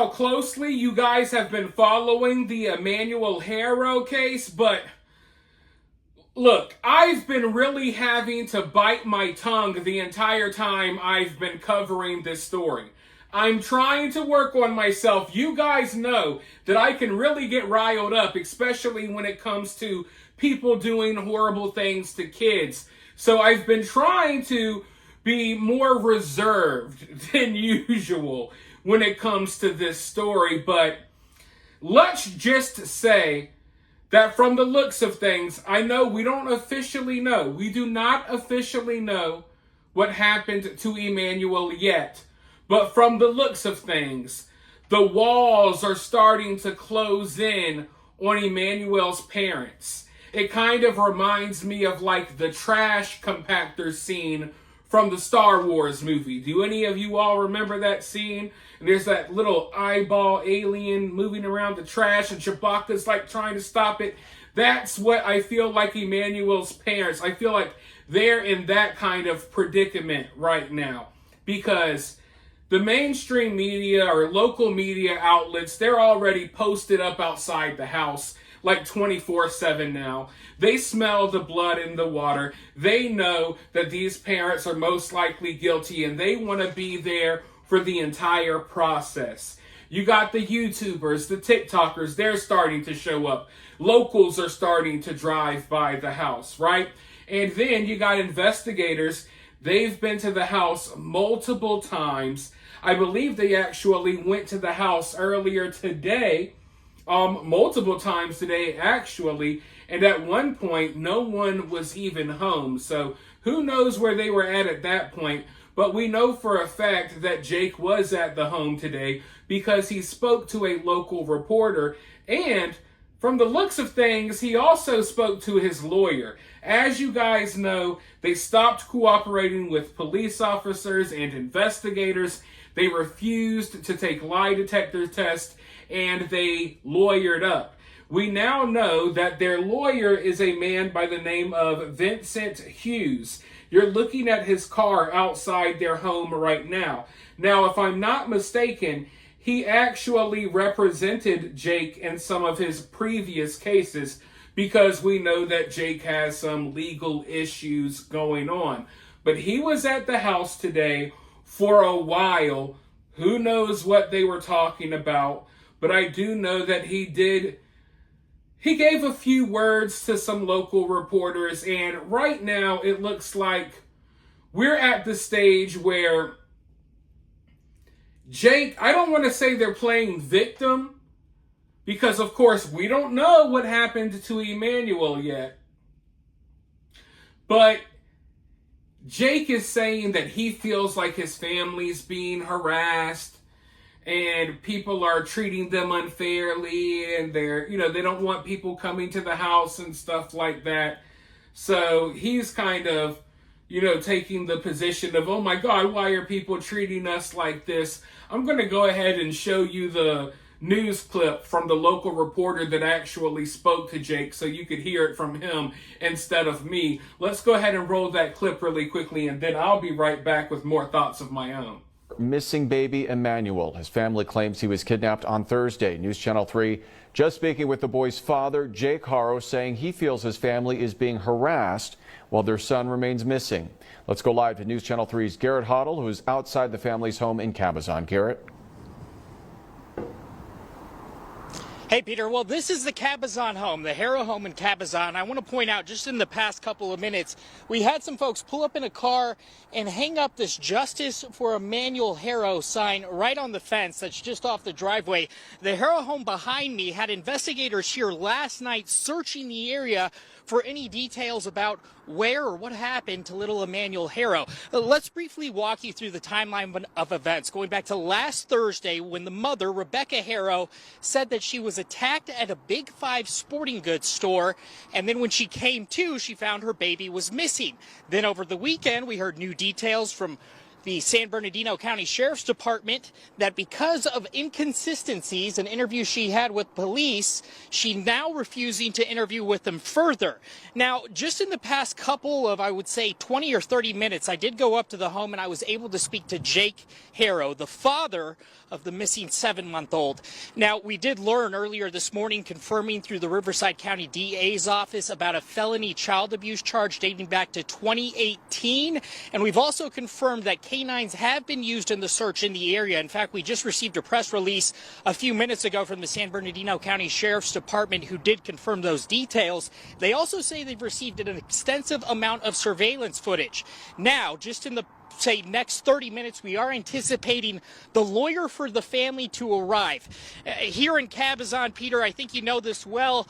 how closely you guys have been following the Emmanuel Haro case, but look, I've been really having to bite my tongue the entire time I've been covering this story. I'm trying to work on myself. You guys know that I can really get riled up, especially when it comes to people doing horrible things to kids. So I've been trying to be more reserved than usual when it comes to this story. But let's just say that from the looks of things, I know we don't officially know. We do not officially know what happened to Emmanuel yet. But from the looks of things, the walls are starting to close in on Emmanuel's parents. It kind of reminds me of like the trash compactor scene from the Star Wars movie. Do any of you all remember that scene? And there's that little eyeball alien moving around the trash and Chewbacca's like trying to stop it. That's what I feel like Emmanuel's parents, I feel like they're in that kind of predicament right now. Because the mainstream media or local media outlets, they're already posted up outside the house like 24/7 now. They smell the blood in the water. They know that these parents are most likely guilty and they want to be there for the entire process. You got the YouTubers, the TikTokers, they're starting to show up. Locals are starting to drive by the house, right? And then you got investigators. They've been to the house multiple times. I believe they actually went to the house earlier today, multiple times today actually, and at one point no one was even home. So who knows where they were at that point, but we know for a fact that Jake was at the home today because he spoke to a local reporter, and from the looks of things, he also spoke to his lawyer. As you guys know, they stopped cooperating with police officers and investigators. They refused to take lie detector tests, and they lawyered up. We now know that their lawyer is a man by the name of Vincent Hughes. You're looking at his car outside their home right now. Now, if I'm not mistaken, he actually represented Jake in some of his previous cases because we know that Jake has some legal issues going on. But he was at the house today for a while. Who knows what they were talking about, but I do know that he gave a few words to some local reporters, and right now it looks like we're at the stage where Jake, I don't want to say they're playing victim, because of course we don't know what happened to Emmanuel yet, but Jake is saying that he feels like his family's being harassed and people are treating them unfairly, and they don't want people coming to the house and stuff like that. So he's kind of, taking the position of, oh my God, why are people treating us like this? I'm going to go ahead and show you the news clip from the local reporter that actually spoke to Jake so you could hear it from him instead of me. Let's go ahead and roll that clip really quickly, and then I'll be right back with more thoughts of my own. Missing baby Emmanuel. His family claims he was kidnapped on Thursday. News Channel 3 just speaking with the boy's father, Jake Haro, saying he feels his family is being harassed while their son remains missing. Let's go live to News Channel 3's Garrett Hoddle, who is outside the family's home in Cabazon. Garrett. Hey, Peter. Well, this is the Cabazon home, the Haro home in Cabazon. I want to point out, just in the past couple of minutes, we had some folks pull up in a car and hang up this Justice for Emmanuel Haro sign right on the fence that's just off the driveway. The Haro home behind me had investigators here last night searching the area for any details about where or what happened to little Emmanuel Haro. Let's briefly walk you through the timeline of events, going back to last Thursday when the mother, Rebecca Haro, said that she was attacked at a Big Five sporting goods store, and then when she came to, she found her baby was missing. Then over the weekend, we heard new details from the San Bernardino County Sheriff's Department that because of inconsistencies in interviews she had with police, she's now refusing to interview with them further. Now, just in the past couple of, I would say, 20 or 30 minutes, I did go up to the home and I was able to speak to Jake Haro, the father of the missing 7-month-old. Now, we did learn earlier this morning, confirming through the Riverside County DA's office, about a felony child abuse charge dating back to 2018. And we've also confirmed that canines have been used in the search in the area. In fact, we just received a press release a few minutes ago from the San Bernardino County Sheriff's Department, who did confirm those details. They also say they've received an extensive amount of surveillance footage. Now, just in the next 30 minutes, we are anticipating the lawyer for the family to arrive. Here in Cabazon, Peter, I think you know this well,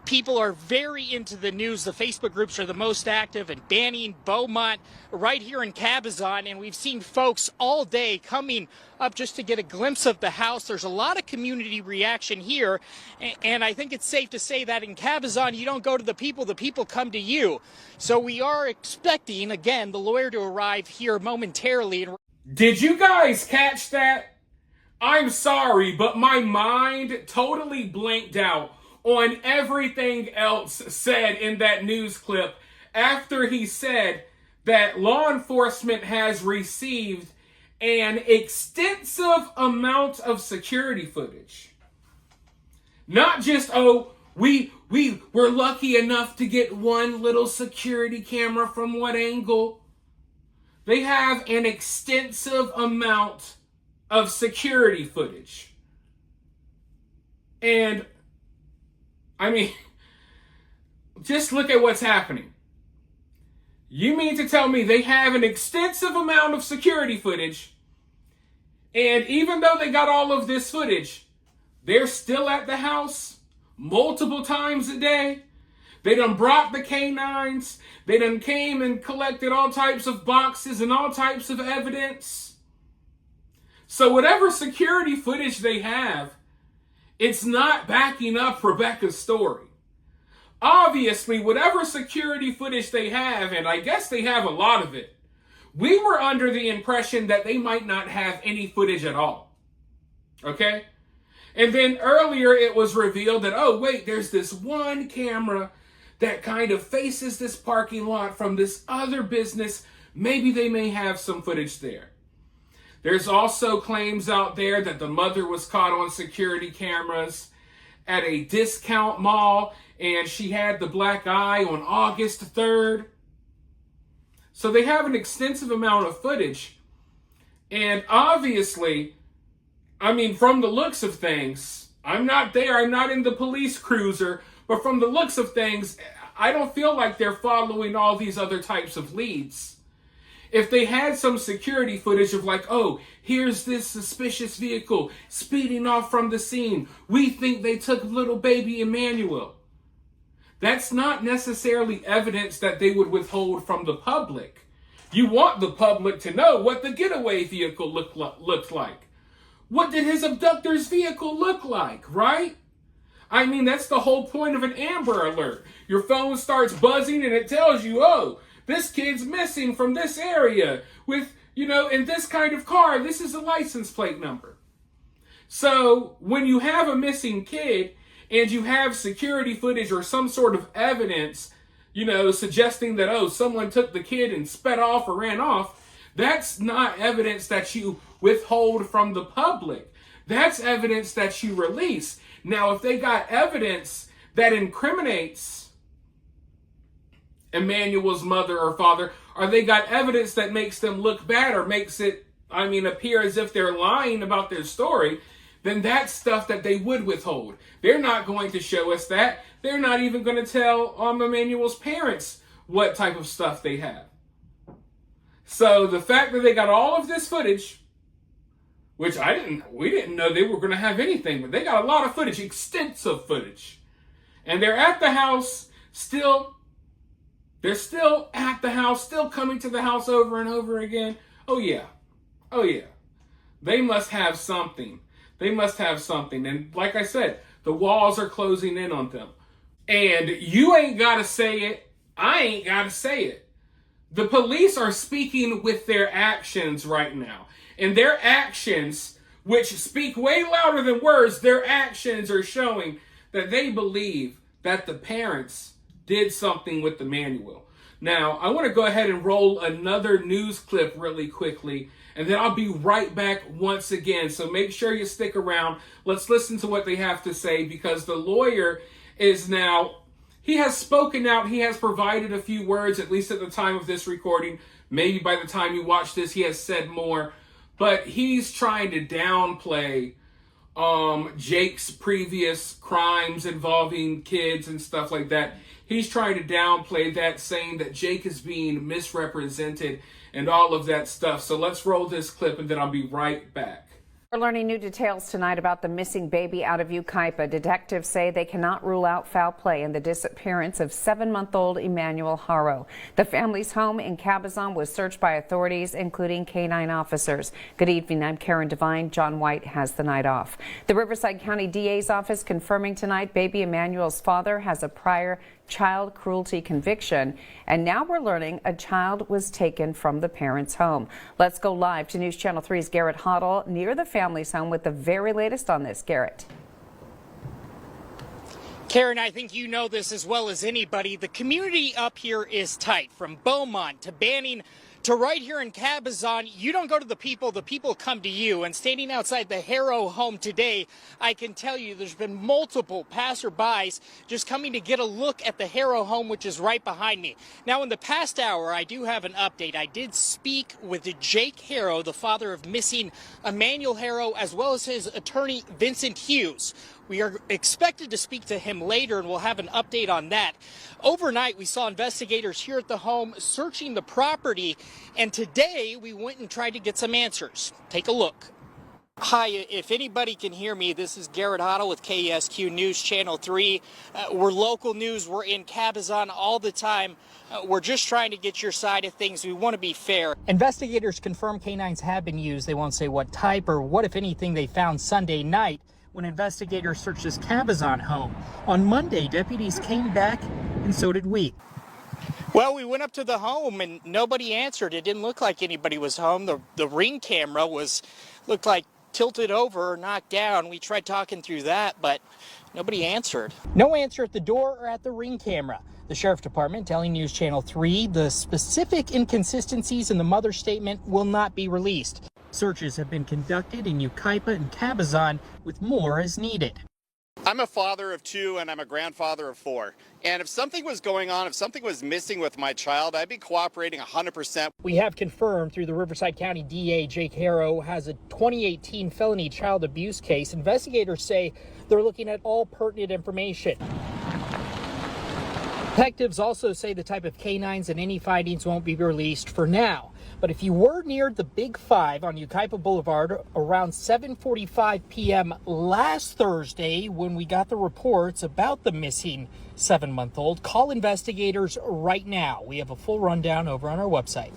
people are very into the news. The Facebook groups are the most active in Banning, Beaumont, right here in Cabazon, and we've seen folks all day coming up just to get a glimpse of the house. There's a lot of community reaction here, and I think it's safe to say that in Cabazon, you don't go to the people come to you. So we are expecting, again, the lawyer to arrive here momentarily. Did you guys catch that? I'm sorry, but my mind totally blanked out on everything else said in that news clip after he said that law enforcement has received an extensive amount of security footage. Not just, we're lucky enough to get one little security camera from what angle. They have an extensive amount of security footage. And, I mean, just look at what's happening. You mean to tell me they have an extensive amount of security footage, and even though they got all of this footage, they're still at the house multiple times a day? They done brought the canines. They done came and collected all types of boxes and all types of evidence. So whatever security footage they have, it's not backing up Rebecca's story. Obviously, whatever security footage they have, and I guess they have a lot of it, we were under the impression that they might not have any footage at all. Okay? And then earlier it was revealed that, oh wait, there's this one camera that kind of faces this parking lot from this other business. Maybe they may have some footage there. There's also claims out there that the mother was caught on security cameras at a discount mall, and she had the black eye on August 3rd. So they have an extensive amount of footage. And obviously, I mean, from the looks of things, I'm not there, I'm not in the police cruiser, but from the looks of things, I don't feel like they're following all these other types of leads. If they had some security footage of like, oh, here's this suspicious vehicle speeding off from the scene, we think they took little baby Emmanuel. That's not necessarily evidence that they would withhold from the public. You want the public to know what the getaway vehicle looked like. What did his abductor's vehicle look like, right? I mean, that's the whole point of an Amber Alert. Your phone starts buzzing and it tells you, oh, this kid's missing from this area with, in this kind of car. This is a license plate number. So when you have a missing kid and you have security footage or some sort of evidence, suggesting that, oh, someone took the kid and sped off or ran off, that's not evidence that you withhold from the public. That's evidence that you release. Now, if they got evidence that incriminates Emmanuel's mother or father, or they got evidence that makes them look bad or makes it, appear as if they're lying about their story, then that's stuff that they would withhold. They're not going to show us that. They're not even going to tell Emmanuel's parents what type of stuff they have. So the fact that they got all of this footage, which we didn't know they were going to have anything, but they got a lot of footage, extensive footage. And they're at the house they're still at the house, still coming to the house over and over again. Oh yeah. They must have something. And like I said, the walls are closing in on them. And you ain't got to say it. I ain't got to say it. The police are speaking with their actions right now. And their actions, which speak way louder than words, their actions are showing that they believe that the parents did something with Emmanuel. Now, I want to go ahead and roll another news clip really quickly, and then I'll be right back once again. So make sure you stick around. Let's listen to what they have to say, because the lawyer is now, he has spoken out. He has provided a few words, at least at the time of this recording. Maybe by the time you watch this, he has said more. But he's trying to downplay Jake's previous crimes involving kids and stuff like that. He's trying to downplay that, saying that Jake is being misrepresented and all of that stuff. So let's roll this clip and then I'll be right back. We're learning new details tonight about the missing baby out of Yucaipa. Detectives say they cannot rule out foul play in the disappearance of 7-month-old Emmanuel Haro. The family's home in Cabazon was searched by authorities, including canine officers. Good evening. I'm Karen Devine. John White has the night off. The Riverside County DA's office confirming tonight baby Emmanuel's father has a prior child cruelty conviction, and now we're learning a child was taken from the parents' home. Let's go live to News Channel 3's Garrett Haro near the family's home with the very latest on this. Garrett. Karen, I think you know this as well as anybody. The community up here is tight, from Beaumont to Banning to right here in Cabazon. You don't go to the people come to you. And standing outside the Haro home today, I can tell you there's been multiple passerbys just coming to get a look at the Haro home, which is right behind me. Now, in the past hour, I do have an update. I did speak with Jake Haro, the father of missing Emmanuel Haro, as well as his attorney, Vincent Hughes. We are expected to speak to him later, and we'll have an update on that. Overnight, we saw investigators here at the home searching the property, and today we went and tried to get some answers. Take a look. Hi, if anybody can hear me, this is Garrett Haro with KESQ News Channel 3. We're local news. We're in Cabazon all the time. We're just trying to get your side of things. We want to be fair. Investigators confirm canines have been used. They won't say what type or what, if anything, they found Sunday night when investigators searched this Cabazon home. On Monday, deputies came back, and so did we. Well, we went up to the home and nobody answered. It didn't look like anybody was home. The ring camera looked like tilted over or knocked down. We tried talking through that, but nobody answered. No answer at the door or at the ring camera. The Sheriff Department telling News Channel 3 the specific inconsistencies in the mother's statement will not be released. Searches have been conducted in Yucaipa and Cabazon, with more as needed. I'm a father of 2 and I'm a grandfather of 4. And if something was going on, if something was missing with my child, I'd be cooperating 100%. We have confirmed through the Riverside County DA, Jake Haro, has a 2018 felony child abuse case. Investigators say they're looking at all pertinent information. Detectives also say the type of canines and any findings won't be released for now. But if you were near the Big 5 on Yucaipa Boulevard around 7:45 p.m. last Thursday, when we got the reports about the missing 7-month-old, call investigators right now. We have a full rundown over on our website.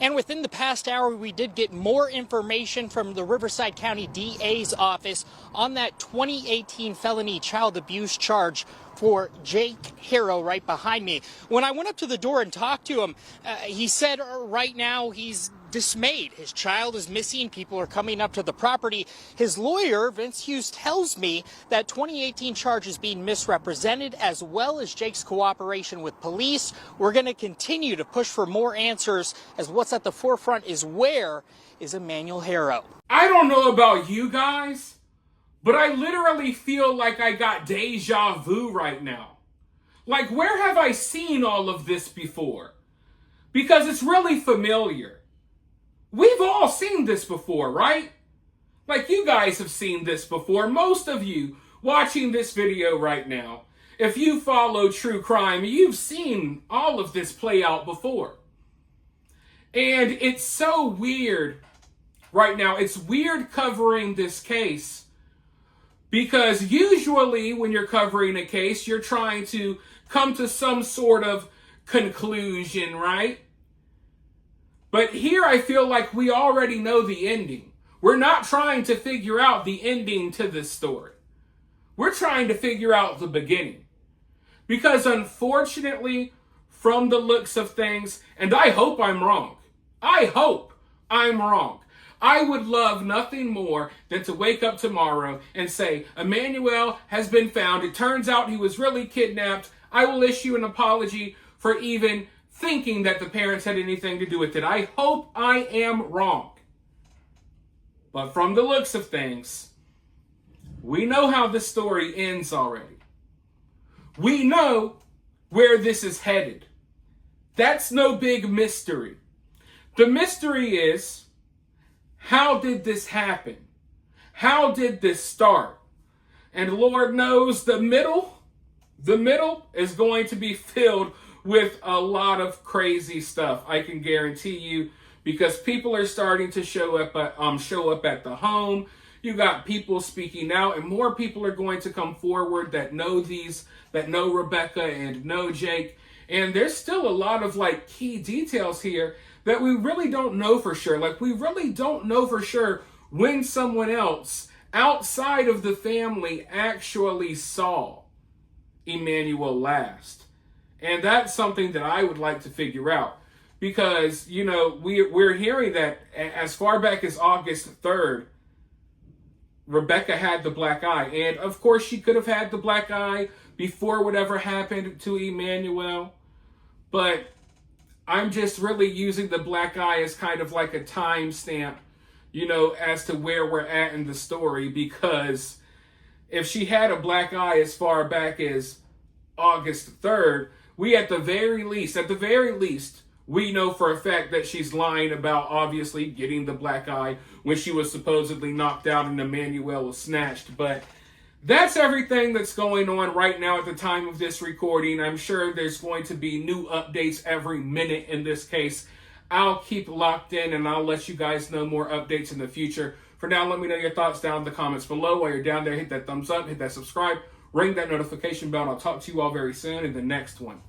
And within the past hour, we did get more information from the Riverside County DA's office on that 2018 felony child abuse charge for Jake Haro right behind me. When I went up to the door and talked to him, he said right now he's dismayed. His child is missing. People are coming up to the property. His lawyer, Vince Hughes, tells me that 2018 charge is being misrepresented, as well as Jake's cooperation with police. We're going to continue to push for more answers, as what's at the forefront is where is Emmanuel Haro. I don't know about you guys, but I literally feel like I got deja vu right now. Like, where have I seen all of this before? Because it's really familiar. We've all seen this before, right? Like, you guys have seen this before. Most of you watching this video right now, if you follow true crime, you've seen all of this play out before. And it's so weird right now. It's weird covering this case, because usually when you're covering a case, you're trying to come to some sort of conclusion, right? But here I feel like we already know the ending. We're not trying to figure out the ending to this story. We're trying to figure out the beginning. Because unfortunately, from the looks of things, and I hope I'm wrong. I hope I'm wrong. I would love nothing more than to wake up tomorrow and say, Emmanuel has been found. It turns out he was really kidnapped. I will issue an apology for even thinking that the parents had anything to do with it. I hope I am wrong. But from the looks of things, we know how this story ends already. We know where this is headed. That's no big mystery. The mystery is, how did this happen? How did this start? And Lord knows the middle is going to be filled with a lot of crazy stuff. I can guarantee you, because people are starting to show up at the home. You got people speaking out, and more people are going to come forward that know Rebecca and know Jake. And there's still a lot of key details here that we really don't know for sure. We really don't know for sure when someone else outside of the family actually saw Emmanuel last. And that's something that I would like to figure out. Because, we're hearing that as far back as August 3rd, Rebecca had the black eye. And of course she could have had the black eye before whatever happened to Emmanuel. But I'm just really using the black eye as kind of like a timestamp, as to where we're at in the story. Because if she had a black eye as far back as August 3rd, we at the very least, we know for a fact that she's lying about obviously getting the black eye when she was supposedly knocked out and Emmanuel was snatched. But that's everything that's going on right now at the time of this recording. I'm sure there's going to be new updates every minute in this case. I'll keep locked in and I'll let you guys know more updates in the future. For now, let me know your thoughts down in the comments below. While you're down there, hit that thumbs up, hit that subscribe, ring that notification bell, and I'll talk to you all very soon in the next one.